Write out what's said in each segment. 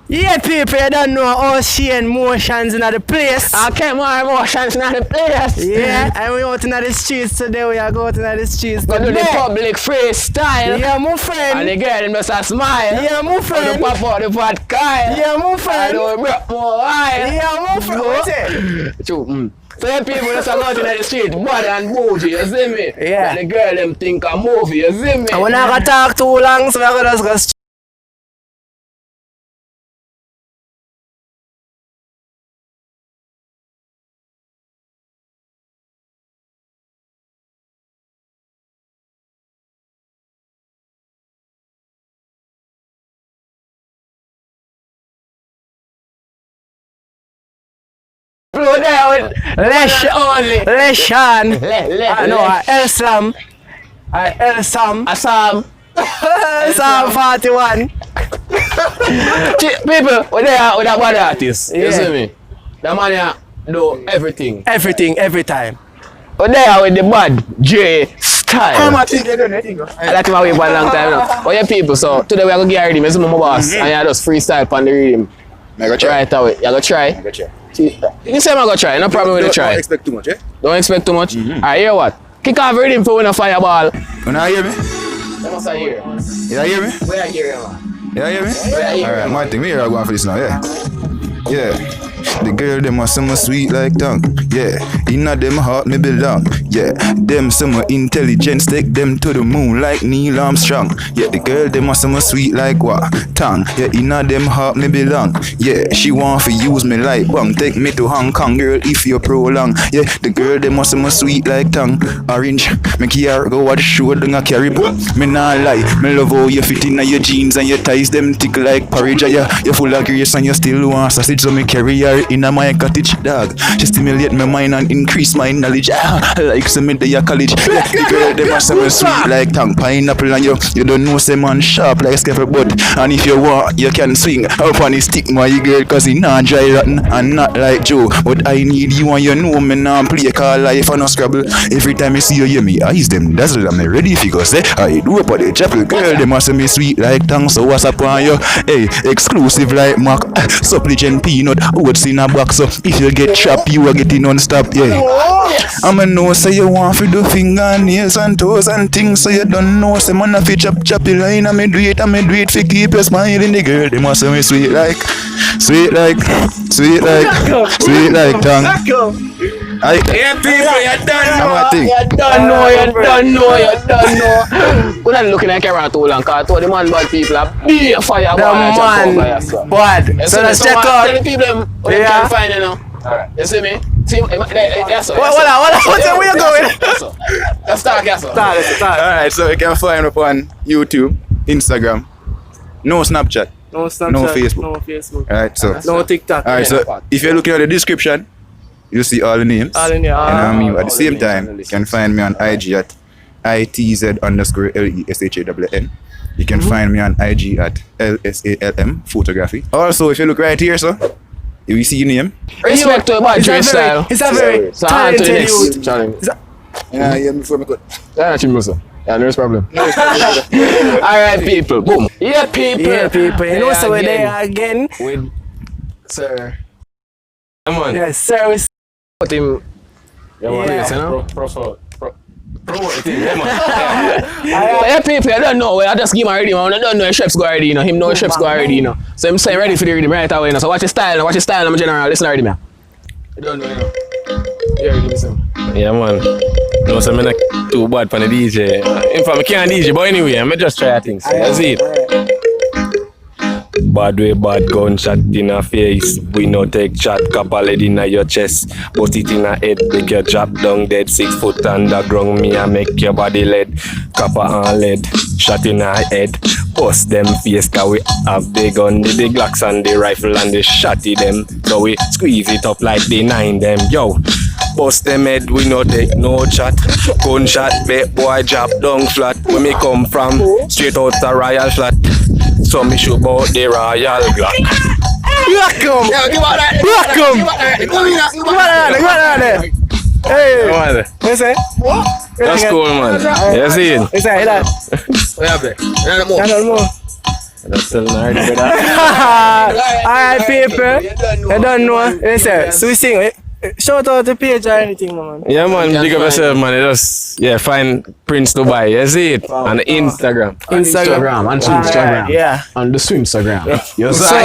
Yeah, people, you don't know Ocean Motions in the place. Okay, more emotions in the place. Yeah, and we out in the streets today. We are going to the streets Go today. do the public freestyle. Yeah, my friend. And the girl them just a smile. Yeah, my And friend. the pop out the vodka. Yeah, my And friend. the breath more wine. Yeah, my friend. What's it? True. So the people just go out in the street, bad and bougie, you see me? Yeah. And the girl them think a movie, you see me? And we're not going to talk too long, so we're going to just go straight. Blow there with Lesh only. Leshan. Le. No, Elsam. Elsam. Assam. Elsam 41. People, we're there with a bad artist, you Yeah. see me? The man here do everything. Everything, every time. We're there with the bad J style. I think they don't anything. I like him away for a long time now. But yeah, people, so today we are going to get ready. I'm my boss. And you just freestyle on the rhythm. I go try. Right away. You going to try? I go try. See, you say I'm going to try. No problem with the try. Don't expect too much, eh? Don't expect too much. Alright, hear what? Kick off rhythm for win a fireball. You not hear me? You must hear. You not hear me? Where I hear man? You not hear me? Where I hear Alright, my thing, me here I go on for this now, yeah. Yeah. The girl them are some sweet like tongue. Yeah, inna them heart me belong. Yeah, them some intelligence take them to the moon like Neil Armstrong. Yeah, the girl them are some sweet like what tongue. Yeah, inna them heart me belong. Yeah, she want to use me like bang. Take me to Hong Kong, girl, if you prolong. Yeah, the girl them are some sweet like tongue. Orange, me care go watch show dung a carry. Me nah lie, me love how you fit inna your jeans and your ties them thick like porridge. Yeah, you full of grace and you still want sausage, so me carry her inna my cottage, dog. She stimulate my mind and increase my knowledge. Like some in the college. Yeah, the girl them are so sweet like tongue pineapple, and you don't know say man sharp like scaffold, but and if you want you can swing up on his stick, my girl, cause he not dry rotten and not like Joe. But I need you and you know me now play call life and no scrabble. Every time I see you hear me eyes them dazzle, I'm ready for go say I do up at the chapel. Girl them are so sweet like tongue, so what's up on you? Hey, exclusive like Mac, supplicant peanut, what's in a box. So if you get trapped, you are getting non-stop, yeah. I'ma know say you want to do fingernails and toes and things, so you don't know say man a fi choppy line. I'ma do it for keep you smiling. The girl they must say sweet like tongue. Yeah, people, you thing. don't know. We're not looking at camera too long, because I told the man bad people are be a fireball. The man bad. So let's check out. Tell the people where you can find it now. Alright, you see me? See, that's all. Where you going? Let's start, yes, sir. Alright, so you can find up on YouTube, Instagram, no Snapchat, No Snapchat, no Facebook. No Facebook. Alright, so No TikTok. alright, so if you're looking at the description, you see all the names. All in there. At the same time, you can find me on IG at ITZ_LESHAWN. You can find me on IG at LSALM Photography. Also, if you look right here, so you will see your name. Respect to my dress style. It's a very So on to the talented next youth. challenge. Yeah, yeah, before me cut. Yeah, there's problem. Alright, people. Boom. Yeah, people. Yeah, people. You know, so we're again. there again. With Sir. Come on. Yes, sir. Put him. Yeah. You know? Promote it, yeah, man. Yeah, people, I don't know. I just give him a ready, man. I don't know if Chef's go already, you know. Him know if Chef's go already, you know. So I'm saying ready for the ready right away, you know. So watch his style, I'm general. Listen already, man. I don't know, you know. Yeah, ready, listen. Yeah, man. No, so I'm not too bad for the DJ. In fact, I can't DJ, but anyway, I'm just try things. That's it. Bad way, bad gunshot in a face. We no take chat, couple lead in your chest. Put it in a head, make you drop down dead. 6 foot underground, me a make your body lead. Copper and lead, shot in a head. Bust them face, cause we have the gun, the Glocks and the rifle and the shotty them. So we squeeze it up like the 9 them. Yo, bust them head, we no take no chat. Gunshot, bet boy drop down flat. When me come from, straight out the royal flat. So me shoot about the royal Glock. Welcome. Yeah, give out that. Welcome. Give out. Hey. Come on. What's that? That's cool, man. You see it? What's that? What happened? Another more. I don't know. That's still not brother. Alright, people. You don't know. Listen, so we sing. Shout out the page or anything, man. Yeah, man, big up yourself, man. Just, find Prince Dubai. You see it? On the Instagram. Instagram. On Instagram. Yeah. On the Swimstagram. Yes, So,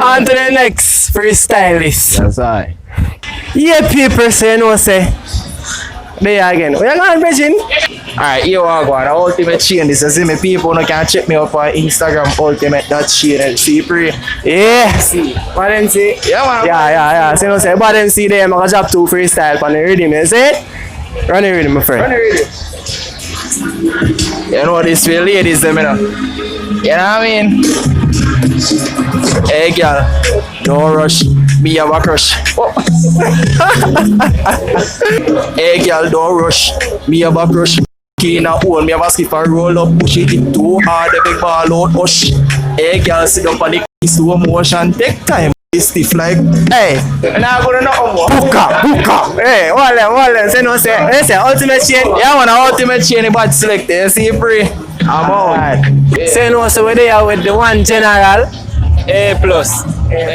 on to the next freestylist. Yes, I. Yeah, people say no say. There again. Where you going, Bridget? Alright, here we go. The ultimate chain. This is me. People no can check me up on Instagram. Ultimate.chain and see free. Yeah. See. What them see? Yeah, man. Yeah. So no say. But them see them. I drop 2 freestyle on the rhythm. You see it? Run the rhythm, my friend. You know this way, ladies, them, you know. You know what I mean? Hey, girl. Don't rush. Me have a crush. Hey, girl, don't rush. Me have a crush. Key in a hole, me have a skip and roll up, push it in too hard, the big ball out, push. Hey, girl, sit up on the slow motion, take time. Stiff like, Hey. now go to no more. Buka. Hey, what them? Say no say. They say ultimate chain. Yeah, man, ultimate chain, but select you see free. I'm out. Say no so we there with the one general. A plus.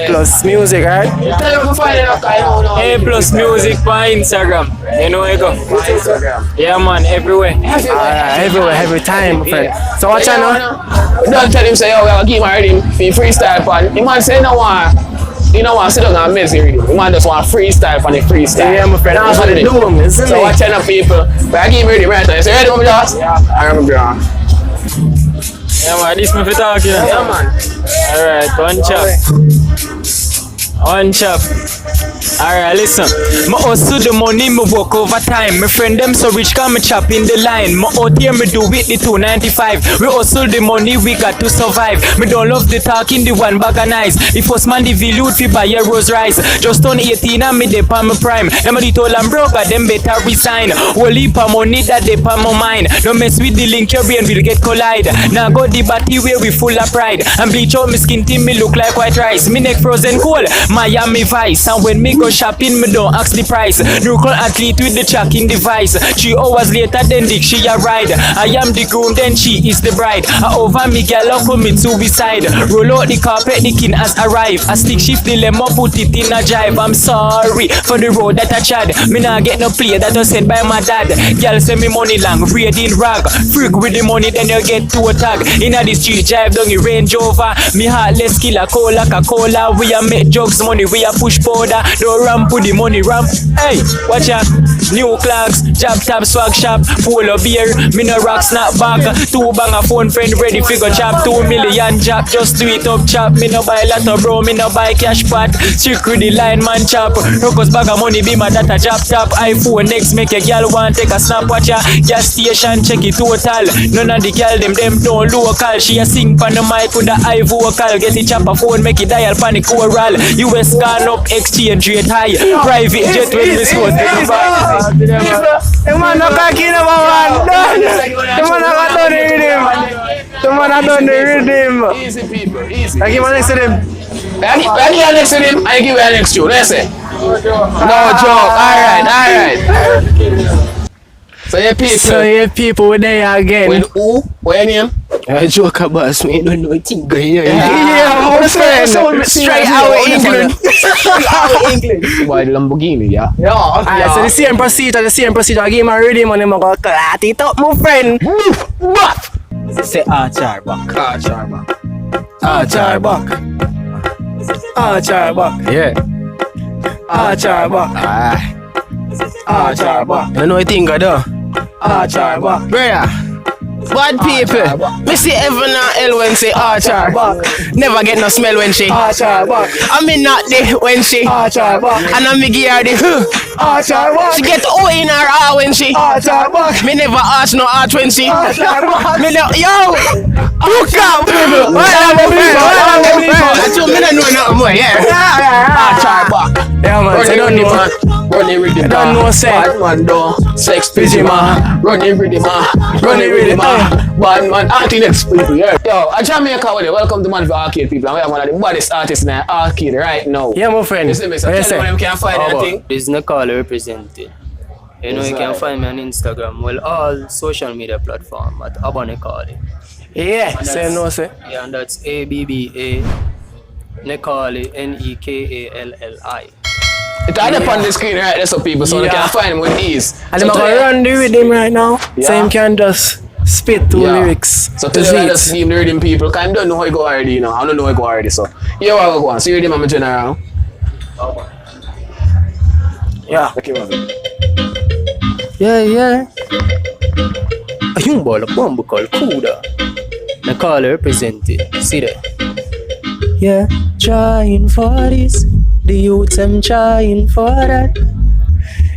Plus music, right? A plus music on Instagram. You know where you go? Instagram. Yeah, man, everywhere. Everywhere, every time, my friend. So what you know? Don't tell him say, yo, we have a game already for freestyle pan. The man say, you know what sit down and mess with him. The man just want freestyle pan the freestyle. Yeah, my friend. That's what it is. So what tell the people? But I give ready right now. You say, ready, Mama Joss? Yeah. I remember you. Yeah, man, this me for talk, you know? Yeah, man. Alright, one chop. Alright, listen. Me hustle the money, me work overtime. My friend them so rich, come me chop in the line. Me out here, me do it the 295. We hustle the money, we got to survive. Me don't love the talking, the one bag of nice. The first man, the vilute, fi buy a Rose Rice. Just turn 18 and me dey on my prime. Them the told I'm broke, but them better resign. Whole heap of money that they on my mind. Don't mess with the link, your brain will get collide. Now go the body where we full of pride. And bleach out my skin till me look like white rice. Me neck frozen cold, Miami Vice. And when me go shopping, me don't ask the price. Local athlete with the tracking device. 3 hours later, then Dick she a ride. I am the groom, then she is the bride. I over me gal up commit suicide. Roll out the carpet, the king has arrived. I stick shift the lemon, put it in a jive. I'm sorry for the road that I tried. Me nah get no play that was sent by my dad. Gal send me money long, braid in rag. Freak with the money, then you get to a tag. Inna the street, drive down the Range Rover. Me heartless killer, Coca-Cola. We a make drugs money, we a push powder. Don't ramp with the money ramp. Hey, watch out. New clocks, job top, swag shop, polo beer. Me no rock snap back. 2 bang a phone friend ready figure chop. 2 million chop, just do it up chop. Me no buy lot of bro, me no buy cash pot. Strict with the line man chop. Rocos bag of money be my data job top. iPhone next make a girl want take a snap watch ya. Gas station check it total. None of the girl them don't local. She a sing pan the mic with the high vocal. Get the chopper phone make it dial panic oral. US gone up exchange rate high. Private jet when we supposed to buy. The man no cocky number one. The man no got done the rhythm. The man no done the rhythm. Easy, people. Easy. I give my next to them. I give you next to him, I give you next to you. Let's say. No joke. Alright. So your people we there again. With who? What your name? I joke about me, don't know what thing going on. Yeah, my friend. Straight out England. Why the Lamborghini, yeah? So the same procedure. I give my rhythm and I'm going to clat it up, my friend. Say Archer back. Archer back. Yeah. Archer back. You know what thing I do? Archer back. Brother, bad people. Me see Evan and El when say Archer. Never get no smell when she. Archer back. I mean not the when she. Archer back. And I me give her the Archer back. She get O in her R when she. Archer back. Me never ask no R when she. Archer back. Me no, yo! Look out, people! What am I doing? Me don't know nothing more, yeah. Archer back. Yeah, man. So don't know. Run it with the Don't know, say. Bad man don't sex busy man. Run it with the man. Run it with the man. Bad man. Auntie next people, yeah. Yo, a Jamaica with it. Welcome to Man for Arcade people. And we have one of the baddest artists in the arcade right now. Yeah, my friend. You see me? So tell them can find anything. This is Nakala representing. You know, you can find me on Instagram, well, all social media platforms at Abba Nakali. Yeah, say no, say. Yeah, and that's ABBA Nekali, Nekali. It's all up on the screen right there so people so they can find him with ease. And So I'm today- gonna run the rhythm right now, so Yeah. him can just spit two Yeah. lyrics. So the today I beats. just see him the rhythm people because I don't know how he go already, you know. I don't know how he go already. So here I go on. So you rhythm I'm a general. Yeah. Okay, man. Yeah. A young boy, a bumble called Kuda. Nekali represented. See that? Yeah, trying for this. The youth them trying for that.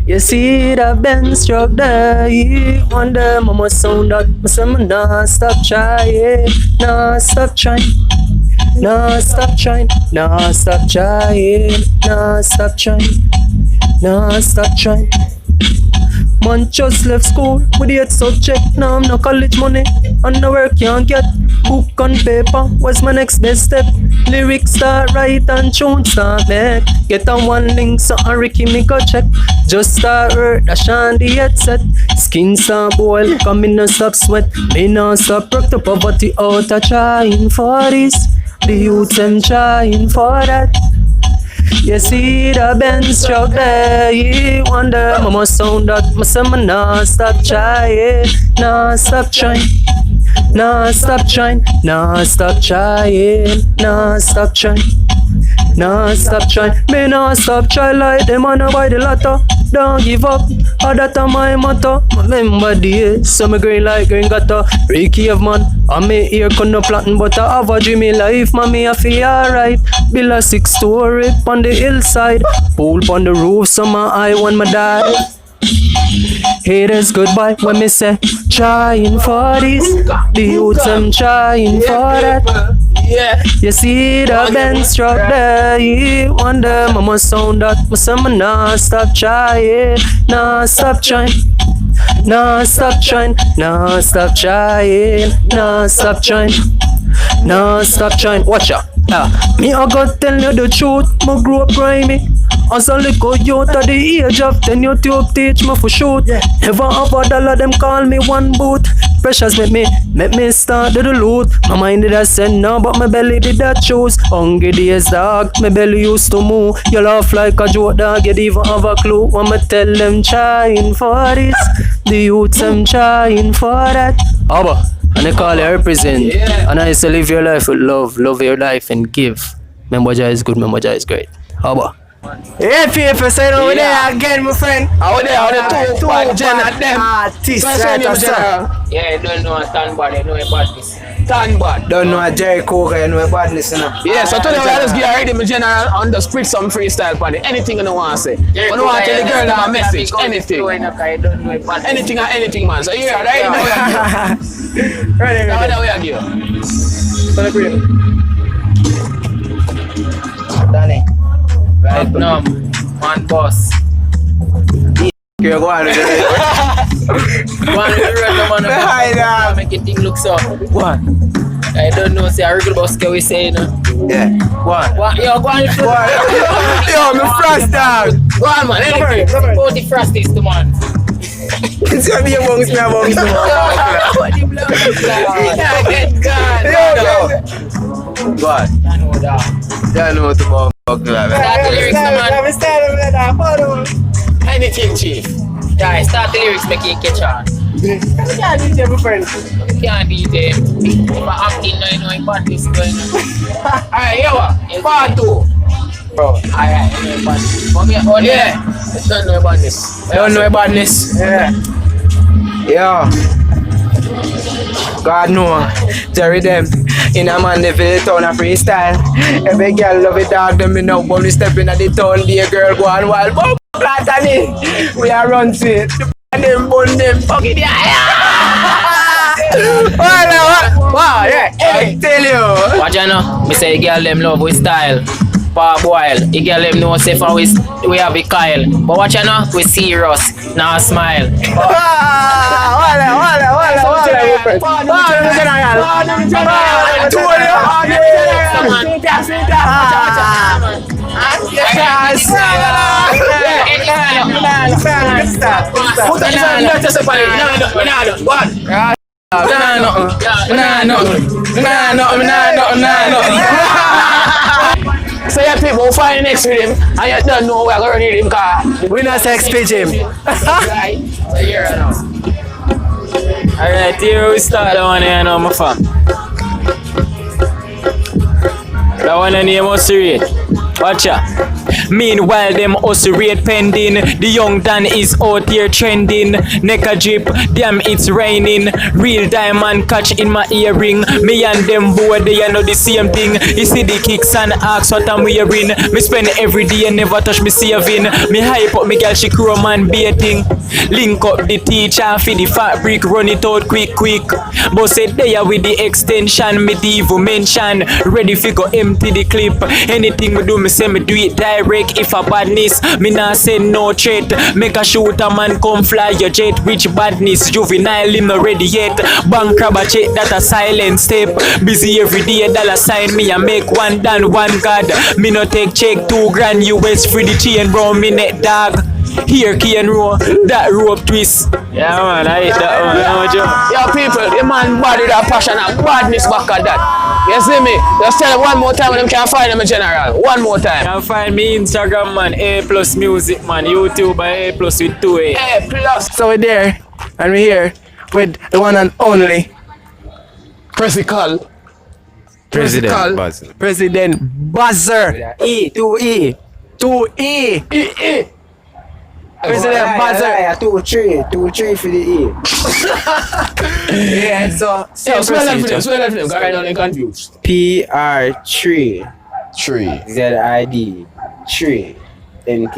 You see the Benz truck there, yeah. Wonder mama sound that, me say me nah stop trying, nah stop trying, nah stop trying, nah stop trying, nah stop trying, nah stop trying. Man just left school with the 8 subject. Now I'm no college money and no work can't get. Book on paper, what's my next best step? Lyrics start right and tune start make. Get on one link so I Ricky me go check. Just start hurt, dash on the headset. Skin start boil, come in no stop sweat. Me no stop rock the poverty out a trying for this. The youth them trying for that. You see the Benz truck there, you wonder mama sound that me say me nah stop trying, nah stop trying, nah stop trying, nah stop trying, nah stop trying, nah stop trying. Me nah stop trying like them and buy the lotto. Don't give up, all that a my motto. Remember the years, so me green like green gutter. Ricky of man, I me here couldn't platin, but I have a dreamy life, mommy I feel alright. Build a 6-story on the hillside, pool on the roof, so my eye when me die. Haters goodbye when me say trying for this. The youth them trying for that. Yeah. You see the Benz truck there, you wonder mama sound that me say me nah stop trying, nah stop trying, nah stop trying, nah stop trying, nah stop trying, nah stop trying. Watch out. Me I got tell you the truth, me grew up grimy. As a little youth at the age of 10, YouTube teach me for shoot. Never have a dollar, them call me one boot. Pressures make me start to the loot. My mind did I say no, but my belly did I choose. Hungry days dog, my belly used to move. You laugh like a joke dog, you don't even have a clue. When me tell them trying for this, the youths them trying for that. Abba. And they call it represent. Yeah. And I say live your life with love, love your life and give. Remember Jah is good, remember Jah is great. Abba. Yeah, people, so over there again, my friend. Out there, two bad gen at them. Artists, So right, name sir. general. Yeah, you don't know a stand bad, you know about this. Tan bad. Don't know a Jerry Coker, you know a badness, you know. Yeah, so today we just get ready, my general, and just spit some freestyle on it. Anything you don't want to say. You don't want to tell the girl them a message. Anything. Anything or anything, man. So yeah, right now we are here. Ready, Now ready. we are here. Celebrate. Danny. Right now, man boss. You're going to do it. One of the random man, Hi, dog. make it thing look so. One. I don't know, say a regular boss can we say, you know. Yeah. One. What, yo, go on, Yo, me frost dog. go on, man, anything. Go the frosties to man. It's gonna be a bongs, me a bongs. What the blood? Yeah, get God. Go on. I know that. Yeah, I know what to bong. Start the lyrics, man. Anything, chief. Yeah, start the lyrics, make it catch on. You can't DJ. If I acting now, you know, I got this going on. Alright, yo, part 2. Bro. Alright, you know, but for me, oh, Yeah. Don't know about this. Don't know about this. Yeah. Yo. God know. Jerry them. In a man live in the town of freestyle. Every girl love it dog them in now. When we step in at the town, the girl go on wild. Boom, platani. We are run to it. And them bun them fucking Wow, yeah. I tell you. Watch you know, me say the girl them love with style. Pa boil, the girl them know say for we have a Kyle. But watch you know, we serious, now smile. we'll find the next rhythm, and you don't know we're going to rhythm car. We not sex pigeon. Right? So here now. Alright, here we start that one here now, my fam. That one name was read. Watch out. Meanwhile, them also rate pending. The young Dan is out here trending. Neck a drip, damn it's raining. Real diamond catch in my earring. Me and them boy, they know the same thing. You see the kicks and ask what I'm wearing. Me spend every day and never touch me saving. Me hype up me girl, she chrome and baiting. Link up the teacher for the fabric, run it out quick. But say there with the extension, me divo mention. Ready fi go empty the clip. Anything me do, me say me do it direct. If a badness, me nah send no threat. Make a shooter man come fly your jet. Which badness, juvenile him not ready yet. Bank crab a check that a silent step. Busy every day, dollar sign me a make one done, one god. Me no take check $2,000 US for the chain round me neck dog. Here key and row, that rope twist. Yeah man, I hate that one. Yo people, the man body that passion and badness back at that. You see me? Just tell them one more time when them can find them in general. One more time. You can find me Instagram man, A+ music man, YouTube A+ with 2 A. A+. So we're there, and we're here with the one and only President President Buzzer. E, 2E. President Buzzer. 2-3 for the E. Yeah, so Yo, spell that for them. Because right now they're confused. PR3 Tree. ZID 3 NT.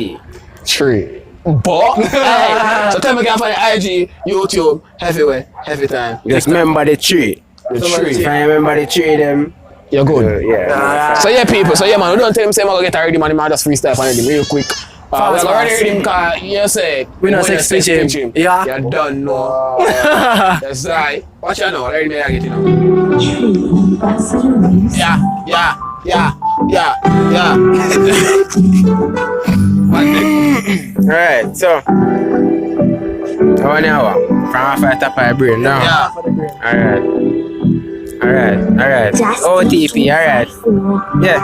Tree. But, hey, so tell me can find IG, YouTube, heavy time. Just remember the tree. The If tree. I remember the tree, them. You're good. Yeah. So yeah, people. So yeah, man. We don't tell him say I'm gonna get a ready man. I'm just freestyle for him real quick. We're gonna ready him cause you say We not sex pitch him. Yeah. You don't know. That's right. Watch out now. Ready me I get you now. Yeah. Right, so. 1 hour. From half at top of my brain now. Yeah. Alright. OTP, alright. Yeah.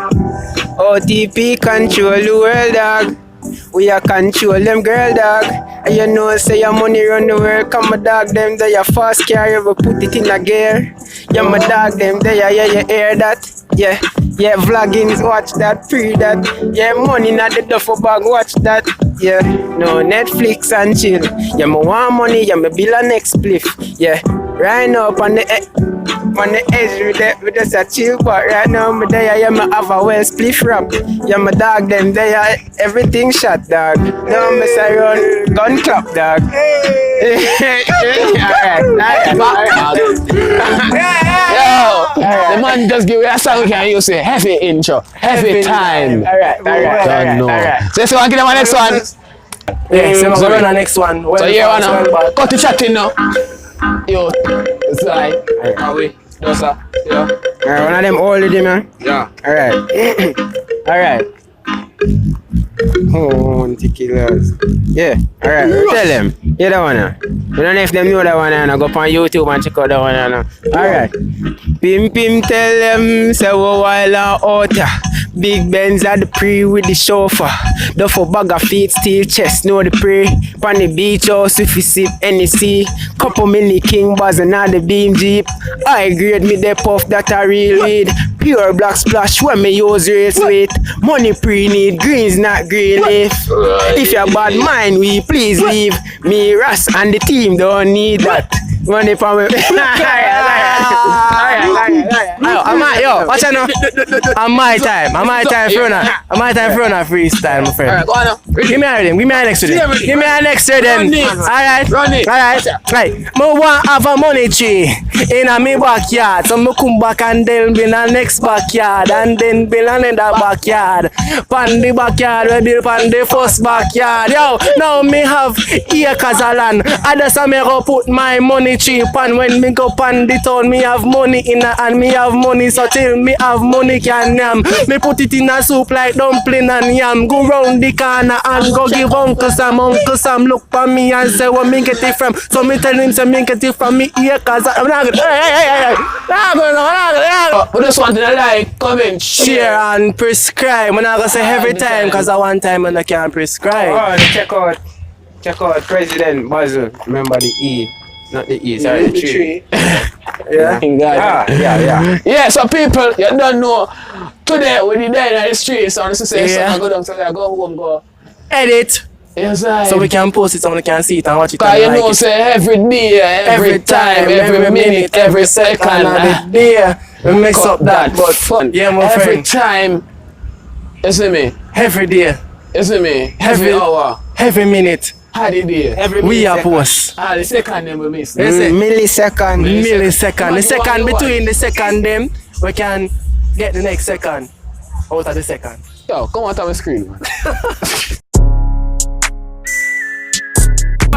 OTP control the world, dog. We are control them girl, dog. And you know, say your money run the world. Come my dog, them there, your fast carrier, we put it in a gear. Yeah, my dog, them there, yeah, you hear that? Yeah, vloggings, watch that, free that. Yeah, money not the duffel bag, watch that. Yeah, no, Netflix and chill. Yeah, me want money, yeah, me bill a next spliff. Yeah, right now on the edge with just a chill, but right now me there, yeah, me have a well spliff rap. Yeah, my dog, them there, everything shot, dog. No mess around, gun clap, dog. Yo, the man just give me a song we can use it. Heavy intro, heavy time. Alright. Don't know. So let's go and get them on next one. Yeah, so we're on the next one. So here one now. Cut the chatting now. Yo, it's like, are we? No sir. Yeah. Alright, one of them old them, man. Yeah. Alright. Oh, killers. Yeah, alright, tell them. Yeah, that one now. We don't know if them know that one now. Go up on YouTube and check out that one now. Alright. Pim, tell them, say we while out ya. Big Benz at the pre with the chauffeur. Duffel bag of feet, steel chest, know the pre. Pan the beach house if you sip NEC. Couple milli King Buzz and all the beam jeep. I grade me the puff that I real weed. Pure black splash when me use real sweet. Money pre-need, greens not green leaf. If you're bad mind, we please leave. Me, Russ and the team don't need that. Money for me. Yo, watch out now. I'm my time for a freestyle, my friend. Alright, go on now. Give me a rhythm. Give me a next rhythm. Alright. Right. Me want have a money tree in a me backyard. So me come back and then build a next backyard and then build another backyard. Pan the backyard, we build pan the first backyard. Yo, now me have acres of land. I just me go put my money tree pan when me go pan the town. Me have money in a and me have money money, so till me have money can yam. Me put it in a soup like dumpling and yam. Go round the corner and go give Uncle Sam look for me and say where me get it from. So me tell him say me get it from me ear, cause I'm not gonna, hey. But this one thing I like, comment, Share and prescribe. I'm not gonna say every time, cause at one time I can't prescribe. Oh, check out President Muzzle. Remember the E, not the E, sorry, the tree. Yeah. Yeah, so people, you don't know. Today, when you die in the streets, I want to say, Yeah. so I go down, so I go home, go. Edit. Yes, I. So we can post it so we can see it and watch it. Cause and you like know, it. say every day, every time, every minute, every second, of the day, we mix up that. But fun. yeah, my every friend. time, you see me? Every day, You see me? Every- Every hour, every minute, how the day? we are post. Ah, the second name we miss. Millisecond. Millisecond. The second What? between the second them, we can get the next second out of the second. Yo, come on to my screen, man.